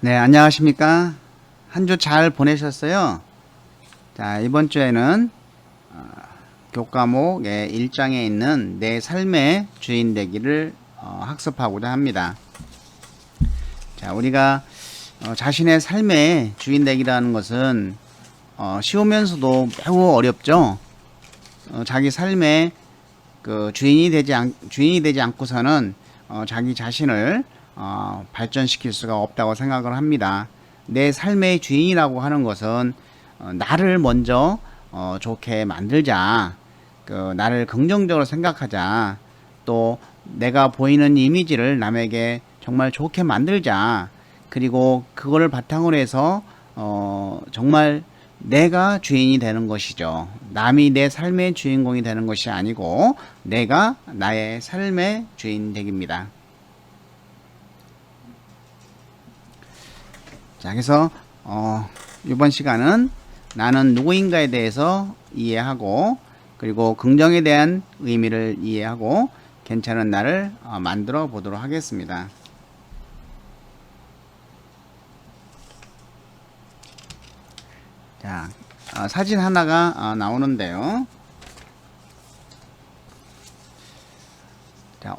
네, 안녕하십니까? 한 주 잘 보내셨어요? 자, 이번 주에는 교과목의 1장에 있는 내 삶의 주인 되기를 학습하고자 합니다. 자, 우리가 자신의 삶의 주인 되기라는 것은 쉬우면서도 매우 어렵죠. 자기 삶의 그 주인이 되지 않고서는 자기 자신을 발전시킬 수가 없다고 생각을 합니다. 내 삶의 주인이라고 하는 것은 나를 먼저 좋게 만들자, 나를 긍정적으로 생각하자, 또 내가 보이는 이미지를 남에게 정말 좋게 만들자, 그리고 그거를 바탕으로 해서 정말 내가 주인이 되는 것이죠. 남이 내 삶의 주인공이 되는 것이 아니고 내가 나의 삶의 주인 되기입니다. 자, 그래서 이번 시간은 나는 누구인가에 대해서 이해하고, 그리고 긍정에 대한 의미를 이해하고 괜찮은 나를 만들어 보도록 하겠습니다. 자, 사진 하나가 나오는데요. 자,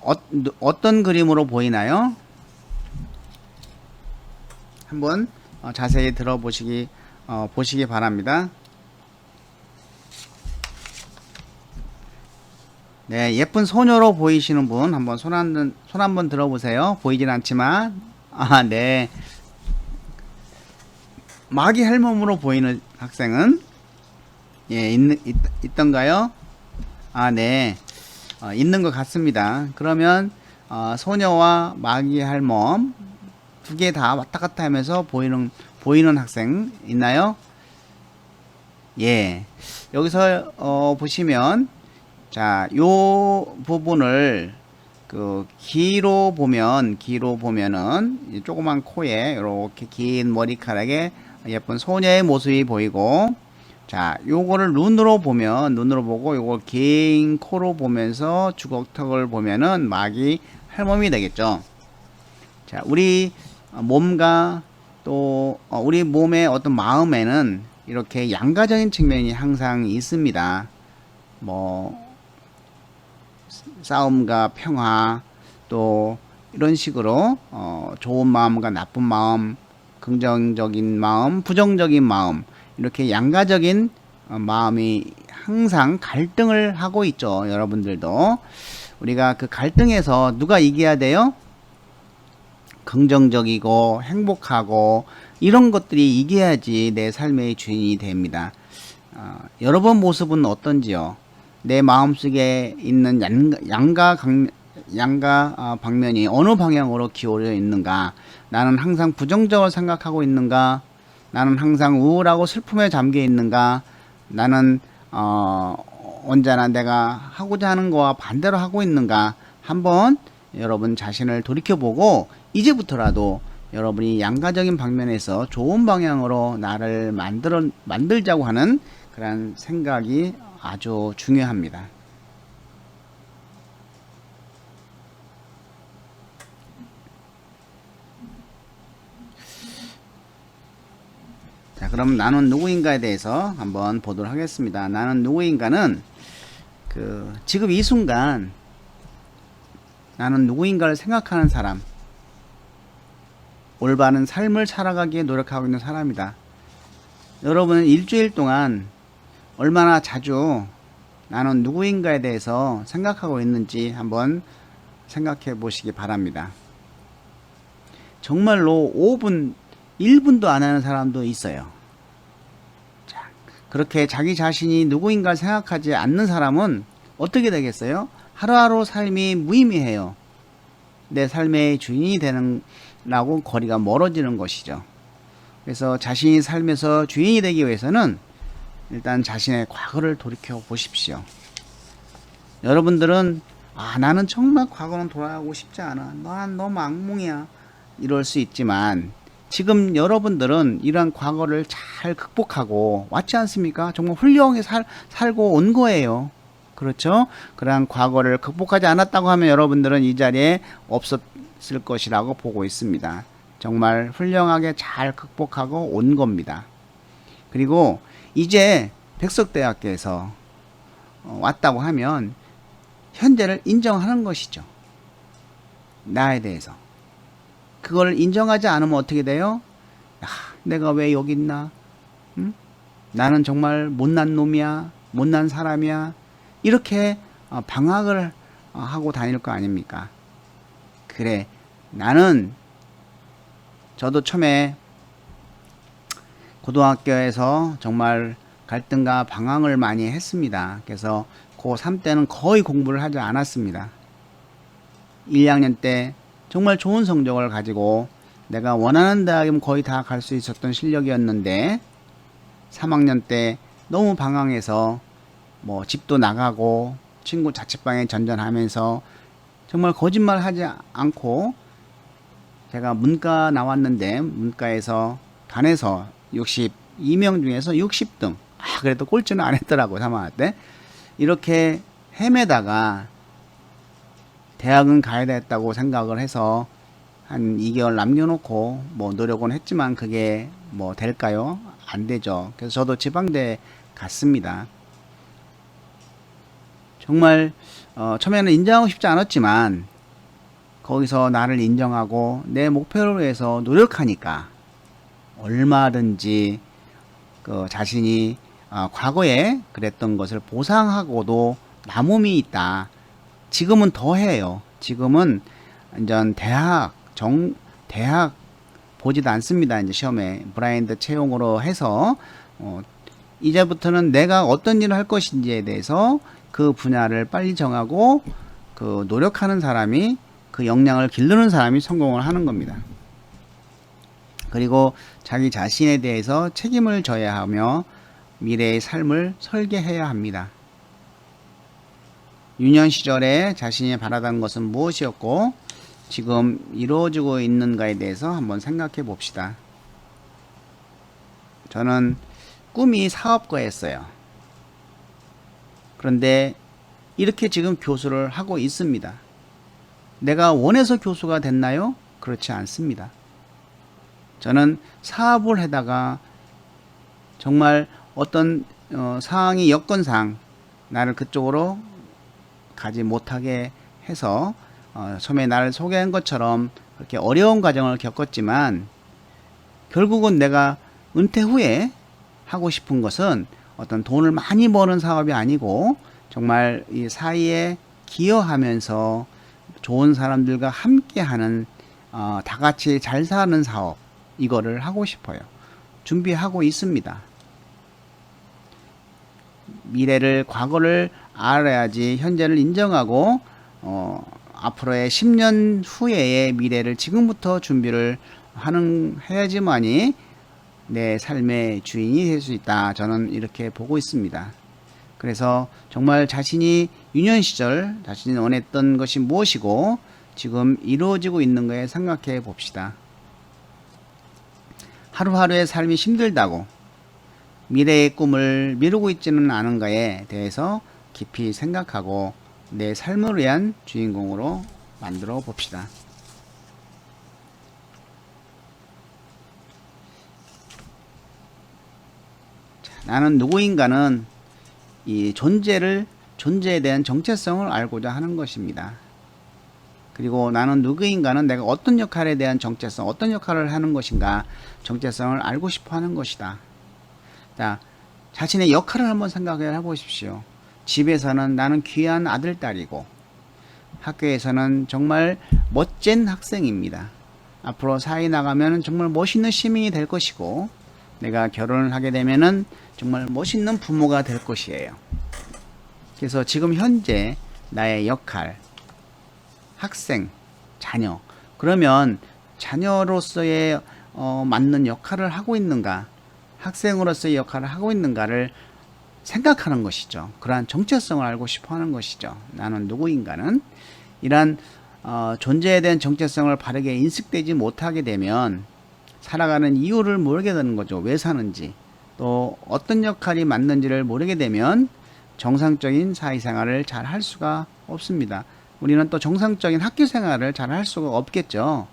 어떤 그림으로 보이나요? 한번 자세히 들어보시기 보시기 바랍니다. 네, 예쁜 소녀로 보이시는 분 한번 손 한번 들어보세요. 보이진 않지만 네. 마귀 할멈으로 보이는 학생은 있던가요? 네. 있는 것 같습니다. 그러면 소녀와 마귀 할멈 두 개 다 왔다 갔다 하면서 보이는 학생 있나요? 예. 여기서 보시면 자, 요 부분을 기로 보면은 조그만 코에 이렇게 긴 머리카락에 예쁜 소녀의 모습이 보이고, 자, 요거를 눈으로 보고 요걸 긴 코로 보면서 주걱턱을 보면은 마귀 할멈이 되겠죠. 자, 우리 몸과 또 우리 몸의 어떤 마음에는 이렇게 양가적인 측면이 항상 있습니다. 뭐 싸움과 평화, 또 이런 식으로 좋은 마음과 나쁜 마음, 긍정적인 마음, 부정적인 마음, 이렇게 양가적인 마음이 항상 갈등을 하고 있죠. 여러분들도 우리가 그 갈등에서 누가 이겨야 돼요? 긍정적이고 행복하고 이런 것들이 이겨야지 내 삶의 주인이 됩니다. 여러분 모습은 어떤지요? 내 마음속에 있는 양가 방면이 어느 방향으로 기울어 있는가? 나는 항상 부정적으로 생각하고 있는가? 나는 항상 우울하고 슬픔에 잠겨 있는가? 나는 언제나 내가 하고자 하는 거와 반대로 하고 있는가? 한번 여러분 자신을 돌이켜보고 이제부터라도 여러분이 양가적인 방면에서 좋은 방향으로 나를 만들자고 하는 그런 생각이 아주 중요합니다. 자, 그럼 나는 누구인가에 대해서 한번 보도록 하겠습니다. 나는 누구인가는 지금 이 순간 나는 누구인가를 생각하는 사람, 올바른 삶을 살아가기에 노력하고 있는 사람이다. 여러분은 일주일 동안 얼마나 자주 나는 누구인가에 대해서 생각하고 있는지 한번 생각해 보시기 바랍니다. 정말로 5분, 1분도 안 하는 사람도 있어요. 자, 그렇게 자기 자신이 누구인가를 생각하지 않는 사람은 어떻게 되겠어요? 하루하루 삶이 무의미해요. 내 삶의 주인이 되는 라고 거리가 멀어지는 것이죠. 그래서 자신이 삶에서 주인이 되기 위해서는 일단 자신의 과거를 돌이켜 보십시오. 여러분들은 나는 정말 과거는 돌아가고 싶지 않아. 난 너무 악몽이야. 이럴 수 있지만 지금 여러분들은 이러한 과거를 잘 극복하고 왔지 않습니까? 정말 훌륭하게 살고 온 거예요. 그렇죠? 그러한 과거를 극복하지 않았다고 하면 여러분들은 이 자리에 없었을 것이라고 보고 있습니다. 정말 훌륭하게 잘 극복하고 온 겁니다. 그리고 이제 백석대학교에서 왔다고 하면 현재를 인정하는 것이죠. 나에 대해서. 그걸 인정하지 않으면 어떻게 돼요? 아, 내가 왜 여기 있나? 응? 나는 정말 못난 놈이야. 못난 사람이야. 이렇게 방학을 하고 다닐 거 아닙니까? 그래, 나는 저도 처음에 고등학교에서 정말 갈등과 방황을 많이 했습니다. 그래서 고3 때는 거의 공부를 하지 않았습니다. 1, 2학년 때 정말 좋은 성적을 가지고 내가 원하는 대학이면 거의 다 갈 수 있었던 실력이었는데 3학년 때 너무 방황해서 뭐 집도 나가고 친구 자취방에 전전하면서 정말 거짓말 하지 않고 제가 문과 나왔는데 문과에서 반에서 62명 중에서 60등. 그래도 꼴찌는 안 했더라고요. 3학년 때. 이렇게 헤매다가 대학은 가야 됐다고 생각을 해서 한 2개월 남겨놓고 뭐 노력은 했지만 그게 뭐 될까요? 안 되죠. 그래서 저도 지방대 갔습니다. 정말 처음에는 인정하고 싶지 않았지만 거기서 나를 인정하고 내 목표를 위해서 노력하니까 얼마든지 그 자신이 과거에 그랬던 것을 보상하고도 남음이 있다. 지금은 더 해요. 지금은 완전 대학 보지도 않습니다. 이제 시험에 브라인드 채용으로 해서 이제부터는 내가 어떤 일을 할 것인지에 대해서 그 분야를 빨리 정하고 그 노력하는 사람이 그 역량을 기르는 사람이 성공을 하는 겁니다. 그리고 자기 자신에 대해서 책임을 져야 하며 미래의 삶을 설계해야 합니다. 유년 시절에 자신이 바라던 것은 무엇이었고 지금 이루어지고 있는가에 대해서 한번 생각해 봅시다. 저는 꿈이 사업가였어요. 그런데 이렇게 지금 교수를 하고 있습니다. 내가 원해서 교수가 됐나요? 그렇지 않습니다. 저는 사업을 하다가 정말 어떤 상황이 여건상 나를 그쪽으로 가지 못하게 해서 처음에 나를 소개한 것처럼 그렇게 어려운 과정을 겪었지만 결국은 내가 은퇴 후에 하고 싶은 것은 어떤 돈을 많이 버는 사업이 아니고 정말 이 사회에 기여하면서 좋은 사람들과 함께하는 다 같이 잘 사는 사업 이거를 하고 싶어요. 준비하고 있습니다. 미래를 과거를 알아야지 현재를 인정하고 앞으로의 10년 후의 미래를 지금부터 준비를 해야지만이 내 삶의 주인이 될 수 있다. 저는 이렇게 보고 있습니다. 그래서 정말 자신이 유년 시절 자신이 원했던 것이 무엇이고 지금 이루어지고 있는 거에 생각해 봅시다. 하루하루의 삶이 힘들다고 미래의 꿈을 미루고 있지는 않은가에 대해서 깊이 생각하고 내 삶을 위한 주인공으로 만들어 봅시다. 나는 누구인가는 이 존재에 대한 정체성을 알고자 하는 것입니다. 그리고 나는 누구인가는 내가 어떤 역할에 대한 정체성, 어떤 역할을 하는 것인가 정체성을 알고 싶어 하는 것이다. 자, 자신의 역할을 한번 생각해 보십시오. 집에서는 나는 귀한 아들, 딸이고 학교에서는 정말 멋진 학생입니다. 앞으로 사회 나가면 정말 멋있는 시민이 될 것이고 내가 결혼을 하게 되면은 정말 멋있는 부모가 될 것이에요. 그래서 지금 현재 나의 역할, 학생, 자녀. 그러면 자녀로서의 맞는 역할을 하고 있는가, 학생으로서의 역할을 하고 있는가를 생각하는 것이죠. 그러한 정체성을 알고 싶어 하는 것이죠. 나는 누구인가는 이러한 존재에 대한 정체성을 바르게 인식되지 못하게 되면 살아가는 이유를 모르게 되는 거죠. 왜 사는지, 또 어떤 역할이 맞는지를 모르게 되면 정상적인 사회생활을 잘 할 수가 없습니다. 우리는 또 정상적인 학교생활을 잘 할 수가 없겠죠.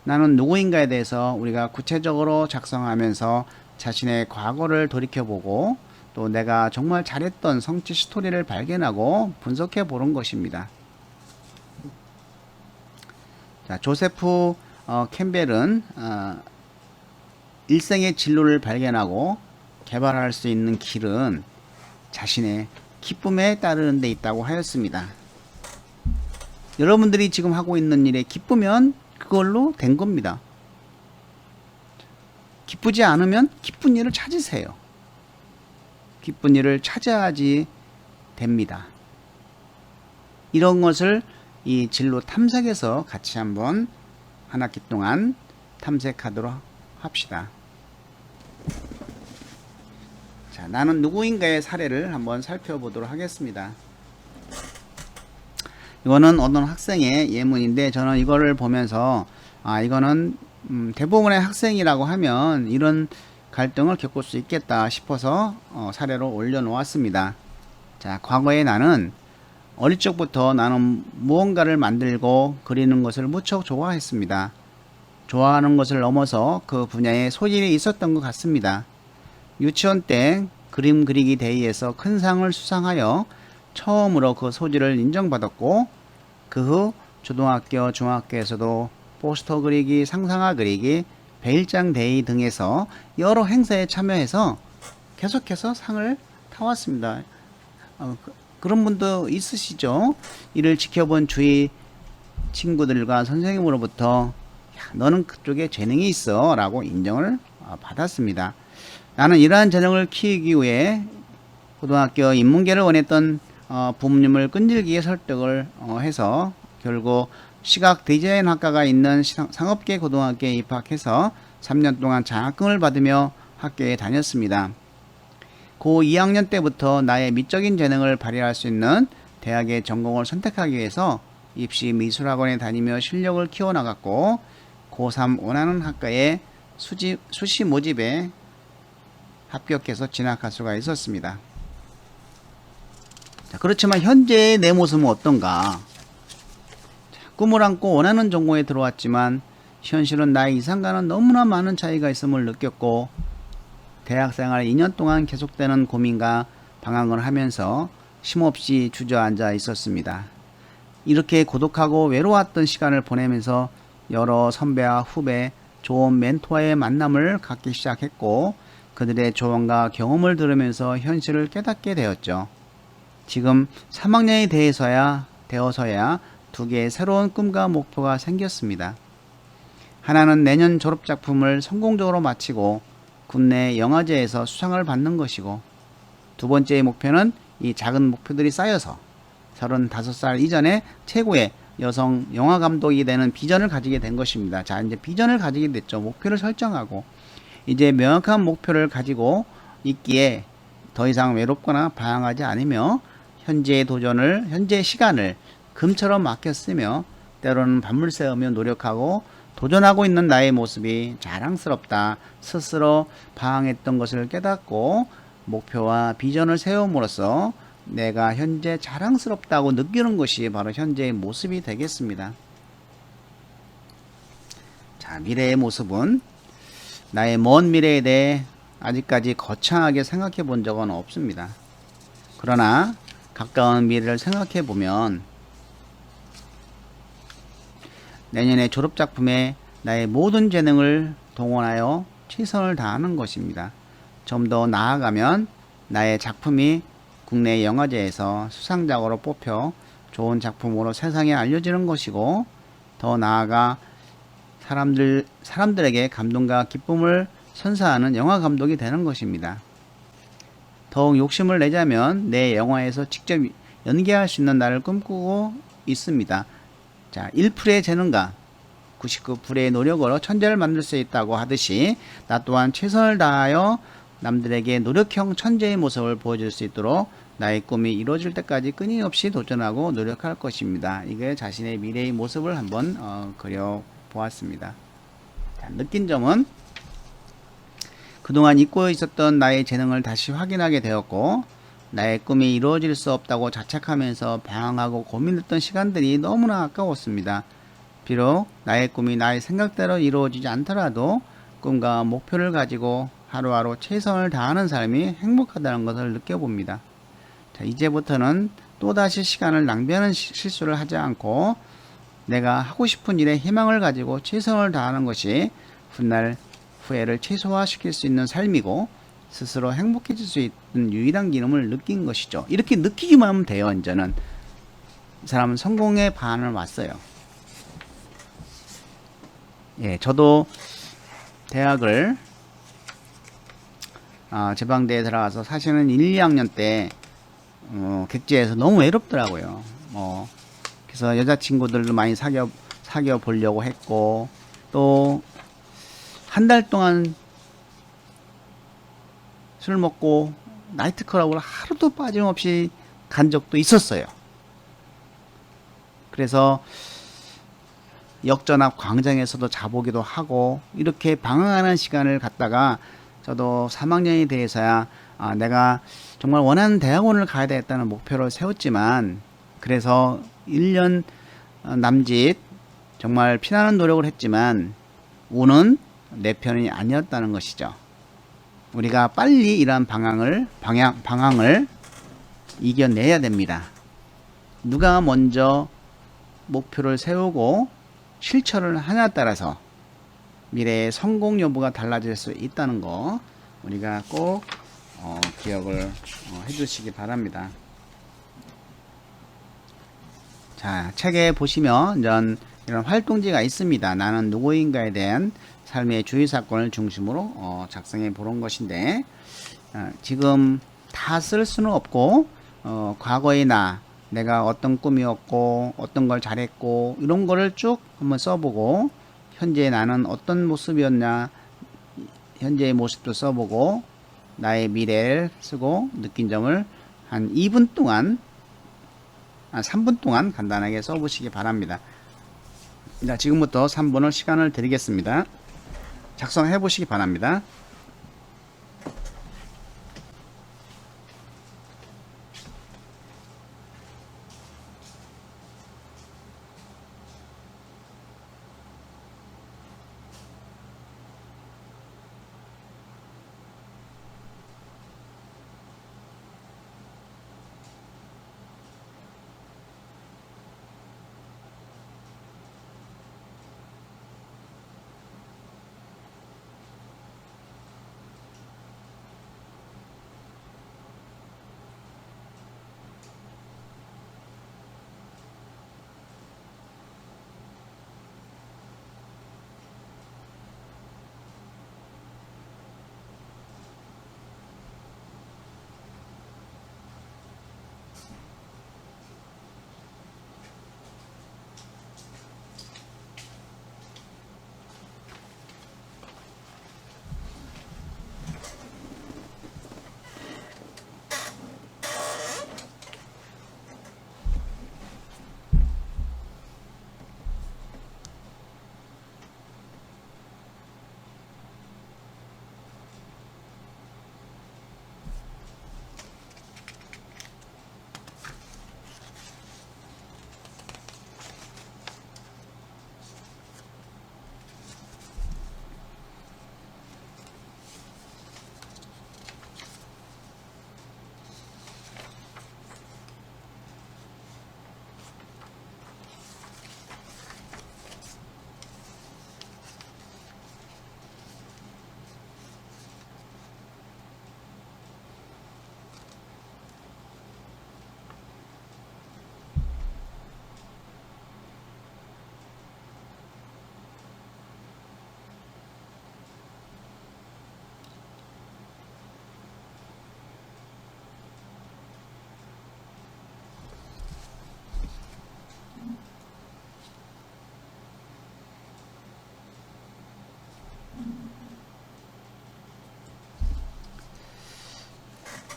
나는 누구인가에 대해서 우리가 구체적으로 작성하면서 자신의 과거를 돌이켜보고 또 내가 정말 잘했던 성취 스토리를 발견하고 분석해 보는 것입니다. 자, 조세프 캠벨은 일생의 진로를 발견하고 개발할 수 있는 길은 자신의 기쁨에 따르는 데 있다고 하였습니다. 여러분들이 지금 하고 있는 일에 기쁘면 그걸로 된 겁니다. 기쁘지 않으면 기쁜 일을 찾으세요. 기쁜 일을 찾아야지 됩니다. 이런 것을 이 진로 탐색에서 같이 한번 한 학기 동안 탐색하도록 합시다. 자, 나는 누구인가의 사례를 한번 살펴보도록 하겠습니다. 이거는 어떤 학생의 예문인데 저는 이거를 보면서 이거는 대부분의 학생이라고 하면 이런 갈등을 겪을 수 있겠다 싶어서 사례로 올려놓았습니다. 자, 과거에 나는 어릴 적부터 나는 무언가를 만들고 그리는 것을 무척 좋아했습니다. 좋아하는 것을 넘어서 그 분야에 소질이 있었던 것 같습니다. 유치원 때 그림 그리기 대회에서 큰 상을 수상하여 처음으로 그 소질을 인정받았고 그 후 초등학교, 중학교에서도 포스터 그리기, 상상화 그리기, 배일장 대회 등에서 여러 행사에 참여해서 계속해서 상을 타왔습니다. 그런 분도 있으시죠? 이를 지켜본 주위 친구들과 선생님으로부터 너는 그쪽에 재능이 있어 라고 인정을 받았습니다. 나는 이러한 재능을 키우기 위해 고등학교 인문계를 원했던 부모님을 끈질기게 설득을 해서 결국 시각 디자인 학과가 있는 상업계 고등학교에 입학해서 3년 동안 장학금을 받으며 학교에 다녔습니다. 고 2학년 때부터 나의 미적인 재능을 발휘할 수 있는 대학의 전공을 선택하기 위해서 입시 미술학원에 다니며 실력을 키워나갔고 고3 원하는 학과에 수시 모집에 합격해서 진학할 수가 있었습니다. 자, 그렇지만 현재의 내 모습은 어떤가? 꿈을 안고 원하는 전공에 들어왔지만 현실은 나의 이상과는 너무나 많은 차이가 있음을 느꼈고 대학생활 2년 동안 계속되는 고민과 방황을 하면서 쉼없이 주저앉아 있었습니다. 이렇게 고독하고 외로웠던 시간을 보내면서 여러 선배와 후배, 좋은 멘토와의 만남을 갖기 시작했고 그들의 조언과 경험을 들으면서 현실을 깨닫게 되었죠. 지금 3학년이 되어서야 두 개의 새로운 꿈과 목표가 생겼습니다. 하나는 내년 졸업작품을 성공적으로 마치고 국내 영화제에서 수상을 받는 것이고 두 번째의 목표는 이 작은 목표들이 쌓여서 35살 이전에 최고의 여성 영화감독이 되는 비전을 가지게 된 것입니다. 자, 이제 비전을 가지게 됐죠. 목표를 설정하고 이제 명확한 목표를 가지고 있기에 더 이상 외롭거나 방황하지 않으며 현재의 시간을 금처럼 맡겨 쓰며 때로는 밤을 새우며 노력하고 도전하고 있는 나의 모습이 자랑스럽다. 스스로 방황했던 것을 깨닫고 목표와 비전을 세움으로써 내가 현재 자랑스럽다고 느끼는 것이 바로 현재의 모습이 되겠습니다. 자, 미래의 모습은 나의 먼 미래에 대해 아직까지 거창하게 생각해 본 적은 없습니다. 그러나 가까운 미래를 생각해 보면 내년의 졸업작품에 나의 모든 재능을 동원하여 최선을 다하는 것입니다. 좀 더 나아가면 나의 작품이 국내 영화제에서 수상작으로 뽑혀 좋은 작품으로 세상에 알려지는 것이고 더 나아가 사람들에게 감동과 기쁨을 선사하는 영화 감독이 되는 것입니다. 더욱 욕심을 내자면 내 영화에서 직접 연기할 수 있는 날을 꿈꾸고 있습니다. 자, 1%의 재능과 99%의 노력으로 천재를 만들 수 있다고 하듯이 나 또한 최선을 다하여 남들에게 노력형 천재의 모습을 보여줄 수 있도록 나의 꿈이 이루어질 때까지 끊임없이 도전하고 노력할 것입니다. 이게 자신의 미래의 모습을 한번 그려보았습니다. 자, 느낀 점은 그동안 잊고 있었던 나의 재능을 다시 확인하게 되었고 나의 꿈이 이루어질 수 없다고 자책하면서 방황하고 고민했던 시간들이 너무나 아까웠습니다. 비록 나의 꿈이 나의 생각대로 이루어지지 않더라도 꿈과 목표를 가지고 하루하루 최선을 다하는 삶이 행복하다는 것을 느껴봅니다. 자, 이제부터는 또다시 시간을 낭비하는 실수를 하지 않고 내가 하고 싶은 일에 희망을 가지고 최선을 다하는 것이 훗날 후회를 최소화시킬 수 있는 삶이고 스스로 행복해질 수 있는 유일한 기름을 느낀 것이죠. 이렇게 느끼기만 하면 돼요. 이제는 이 사람은 성공의 반을 왔어요. 예, 저도 대학을 제방대에 들어가서 사실은 1, 2학년 때 객지에서 너무 외롭더라고요. 그래서 여자친구들도 많이 사귀어 보려고 했고, 또 한 달 동안 술 먹고 나이트클럽을 하루도 빠짐없이 간 적도 있었어요. 그래서 역전 앞 광장에서도 자보기도 하고 이렇게 방황하는 시간을 갖다가 저도 3학년이 돼서야 내가 정말 원하는 대학원을 가야 되겠다는 목표를 세웠지만, 그래서 1년 남짓 정말 피나는 노력을 했지만 운은 내 편이 아니었다는 것이죠. 우리가 빨리 이러한 방황을 이겨내야 됩니다. 누가 먼저 목표를 세우고 실천을 하냐에 따라서 미래의 성공 여부가 달라질 수 있다는 거 우리가 꼭 기억을 해주시기 바랍니다. 자, 책에 보시면 이런 활동지가 있습니다. 나는 누구인가에 대한 삶의 주요 사건을 중심으로 작성해 보는 것인데, 지금 다 쓸 수는 없고 과거의 내가 어떤 꿈이었고 어떤 걸 잘했고 이런 거를 쭉 한번 써보고, 현재 나는 어떤 모습이었냐, 현재의 모습도 써보고 나의 미래를 쓰고 느낀 점을 한 2분 동안 3분 동안 간단하게 써보시기 바랍니다. 자, 지금부터 3분을 시간을 드리겠습니다. 작성해 보시기 바랍니다.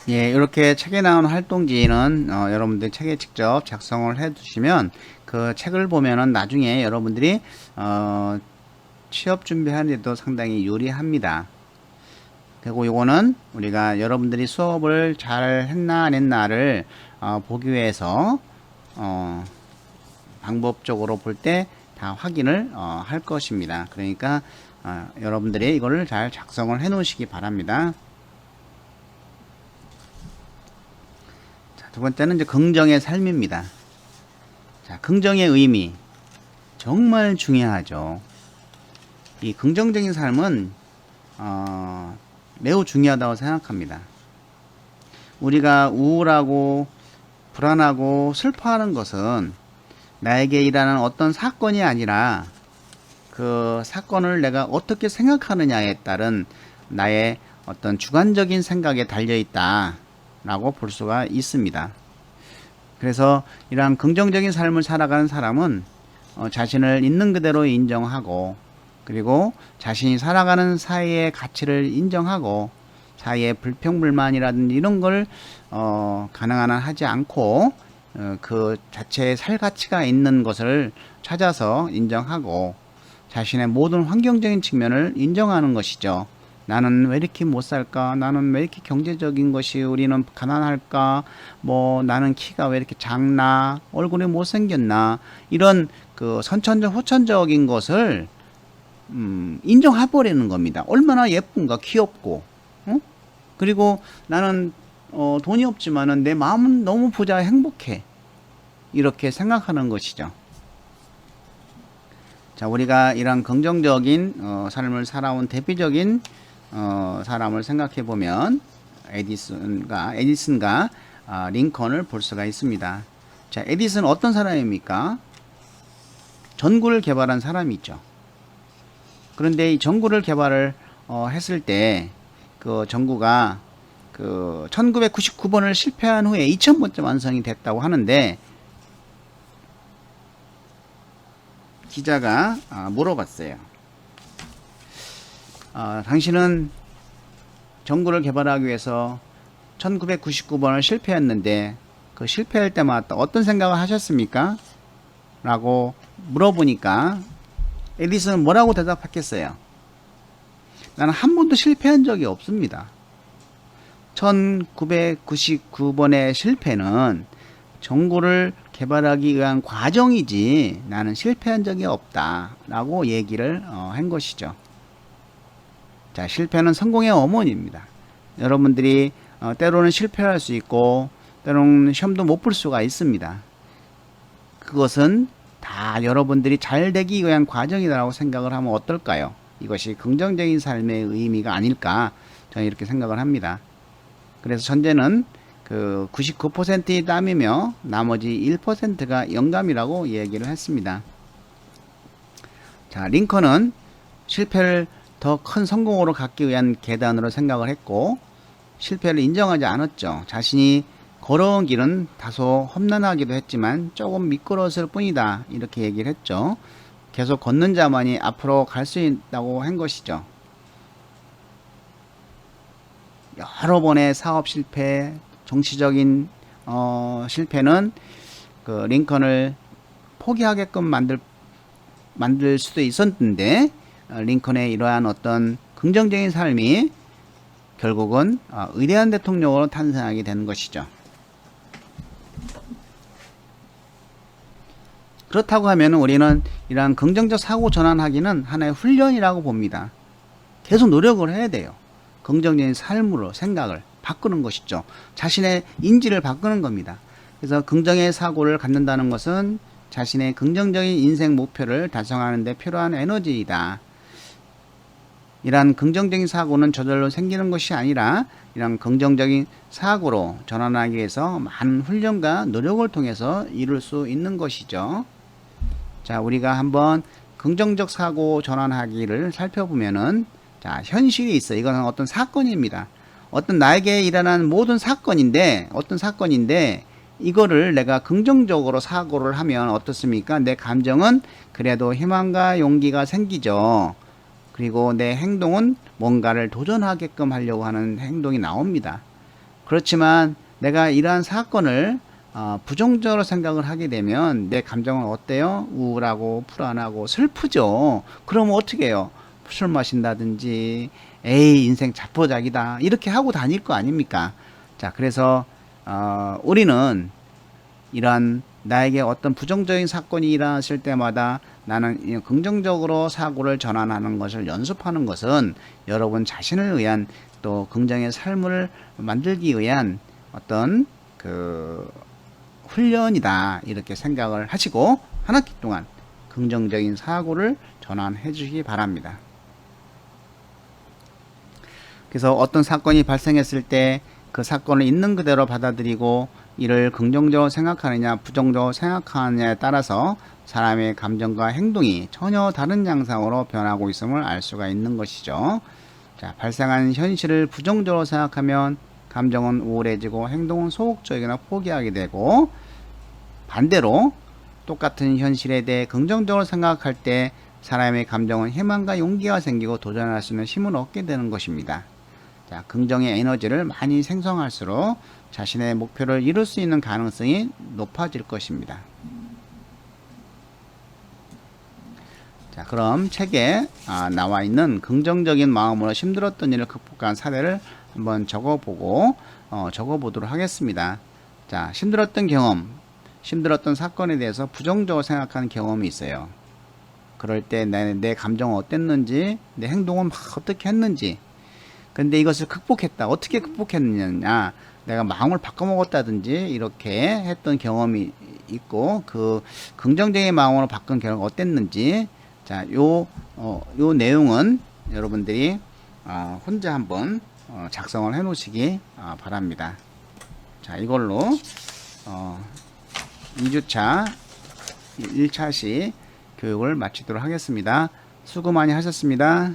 예, 이렇게 책에 나온 활동지는 여러분들 책에 직접 작성을 해 두시면 그 책을 보면은 나중에 여러분들이 취업 준비하는데도 상당히 유리합니다. 그리고 이거는 우리가 여러분들이 수업을 잘 했나 안 했나를 보기 위해서 방법적으로 볼 때 다 확인을 할 것입니다. 그러니까 여러분들이 이거를 잘 작성을 해 놓으시기 바랍니다. 자, 두 번째는 이제 긍정의 삶입니다. 자, 긍정의 의미 정말 중요하죠. 이 긍정적인 삶은 매우 중요하다고 생각합니다. 우리가 우울하고 불안하고 슬퍼하는 것은 나에게 일어나는 어떤 사건이 아니라 그 사건을 내가 어떻게 생각하느냐에 따른 나의 어떤 주관적인 생각에 달려있다 라고 볼 수가 있습니다. 그래서 이러한 긍정적인 삶을 살아가는 사람은 자신을 있는 그대로 인정하고, 그리고 자신이 살아가는 사회의 가치를 인정하고, 사회의 불평불만이라든지 이런 걸 가능한 한 하지 않고 그 자체의 살 가치가 있는 것을 찾아서 인정하고, 자신의 모든 환경적인 측면을 인정하는 것이죠. 나는 왜 이렇게 못 살까? 나는 왜 이렇게 경제적인 것이 우리는 가난할까? 뭐 나는 키가 왜 이렇게 작나? 얼굴이 못생겼나? 이런 그 선천적 후천적인 것을 인정해버리는 겁니다. 얼마나 예쁜가, 귀엽고, 그리고 나는 돈이 없지만은 내 마음은 너무 부자, 행복해. 이렇게 생각하는 것이죠. 자, 우리가 이런 긍정적인 삶을 살아온 대표적인 사람을 생각해 보면 에디슨과 링컨을 볼 수가 있습니다. 자, 에디슨 어떤 사람입니까? 전구를 개발한 사람이죠. 그런데 이 전구를 개발을 했을 때 그 전구가 그 1999번을 실패한 후에 2000번째 완성이 됐다고 하는데, 기자가 물어봤어요. 당신은 전구를 개발하기 위해서 1999번을 실패했는데 그 실패할 때마다 어떤 생각을 하셨습니까? 라고 물어보니까 에디슨은 뭐라고 대답했겠어요? 나는 한 번도 실패한 적이 없습니다. 1999번의 실패는 전구를 개발하기 위한 과정이지 나는 실패한 적이 없다 라고 얘기를 한 것이죠. 자, 실패는 성공의 어머니입니다. 여러분들이 때로는 실패할 수 있고 때로는 시험도 못 볼 수가 있습니다. 그것은 다 여러분들이 잘 되기 위한 과정이라고 생각을 하면 어떨까요? 이것이 긍정적인 삶의 의미가 아닐까, 저는 이렇게 생각을 합니다. 그래서 천재는 그 99%의 땀이며 나머지 1%가 영감이라고 얘기를 했습니다. 자, 링컨은 실패를 더 큰 성공으로 갖기 위한 계단으로 생각을 했고, 실패를 인정하지 않았죠. 자신이 걸어온 길은 다소 험난하기도 했지만 조금 미끄러웠을 뿐이다, 이렇게 얘기를 했죠. 계속 걷는 자만이 앞으로 갈 수 있다고 한 것이죠. 여러 번의 사업 실패, 정치적인 실패는 그 링컨을 포기하게끔 만들 수도 있었는데, 링컨의 이러한 어떤 긍정적인 삶이 결국은 위대한 대통령으로 탄생하게 되는 것이죠. 그렇다고 하면 우리는 이러한 긍정적 사고 전환하기는 하나의 훈련이라고 봅니다. 계속 노력을 해야 돼요. 긍정적인 삶으로 생각을 바꾸는 것이죠. 자신의 인지를 바꾸는 겁니다. 그래서 긍정의 사고를 갖는다는 것은 자신의 긍정적인 인생 목표를 달성하는 데 필요한 에너지이다. 이러한 긍정적인 사고는 저절로 생기는 것이 아니라 이런 긍정적인 사고로 전환하기 위해서 많은 훈련과 노력을 통해서 이룰 수 있는 것이죠. 자, 우리가 한번 긍정적 사고 전환하기를 살펴보면은, 자, 현실이 있어요. 이거는 어떤 사건입니다. 어떤 나에게 일어난 모든 사건인데, 이거를 내가 긍정적으로 사고를 하면 어떻습니까? 내 감정은 그래도 희망과 용기가 생기죠. 그리고 내 행동은 뭔가를 도전하게끔 하려고 하는 행동이 나옵니다. 그렇지만 내가 이러한 사건을 부정적으로 생각을 하게 되면 내 감정은 어때요? 우울하고 불안하고 슬프죠. 그러면 어떻게 해요? 술 마신다든지, 에이 인생 자포자기다, 이렇게 하고 다닐 거 아닙니까? 자, 그래서 우리는 이러한 나에게 어떤 부정적인 사건이 일어났을 때마다 나는 이 긍정적으로 사고를 전환하는 것을 연습하는 것은 여러분 자신을 위한 또 긍정의 삶을 만들기 위한 어떤 그 훈련이다 이렇게 생각을 하시고 한 학기 동안 긍정적인 사고를 전환해 주시기 바랍니다. 그래서 어떤 사건이 발생했을 때 그 사건을 있는 그대로 받아들이고 이를 긍정적으로 생각하느냐 부정적으로 생각하느냐에 따라서 사람의 감정과 행동이 전혀 다른 양상으로 변하고 있음을 알 수가 있는 것이죠. 자, 발생한 현실을 부정적으로 생각하면 감정은 우울해지고 행동은 소극적이거나 포기하게 되고, 반대로 똑같은 현실에 대해 긍정적으로 생각할 때 사람의 감정은 희망과 용기가 생기고 도전할 수 있는 힘을 얻게 되는 것입니다. 자, 긍정의 에너지를 많이 생성할수록 자신의 목표를 이룰 수 있는 가능성이 높아질 것입니다. 자, 그럼 책에 나와 있는 긍정적인 마음으로 힘들었던 일을 극복한 사례를 한번 적어보도록 하겠습니다. 자, 힘들었던 경험, 힘들었던 사건에 대해서 부정적으로 생각하는 경험이 있어요. 그럴 때 내 감정은 어땠는지, 내 행동은 막 어떻게 했는지, 근데 이것을 극복했다. 어떻게 극복했느냐, 내가 마음을 바꿔먹었다든지 이렇게 했던 경험이 있고, 그 긍정적인 마음으로 바꾼 결과가 어땠는지, 자, 요 내용은 여러분들이 혼자 한번 작성을 해 놓으시기 바랍니다. 자, 이걸로 2주차 1차시 교육을 마치도록 하겠습니다. 수고 많이 하셨습니다.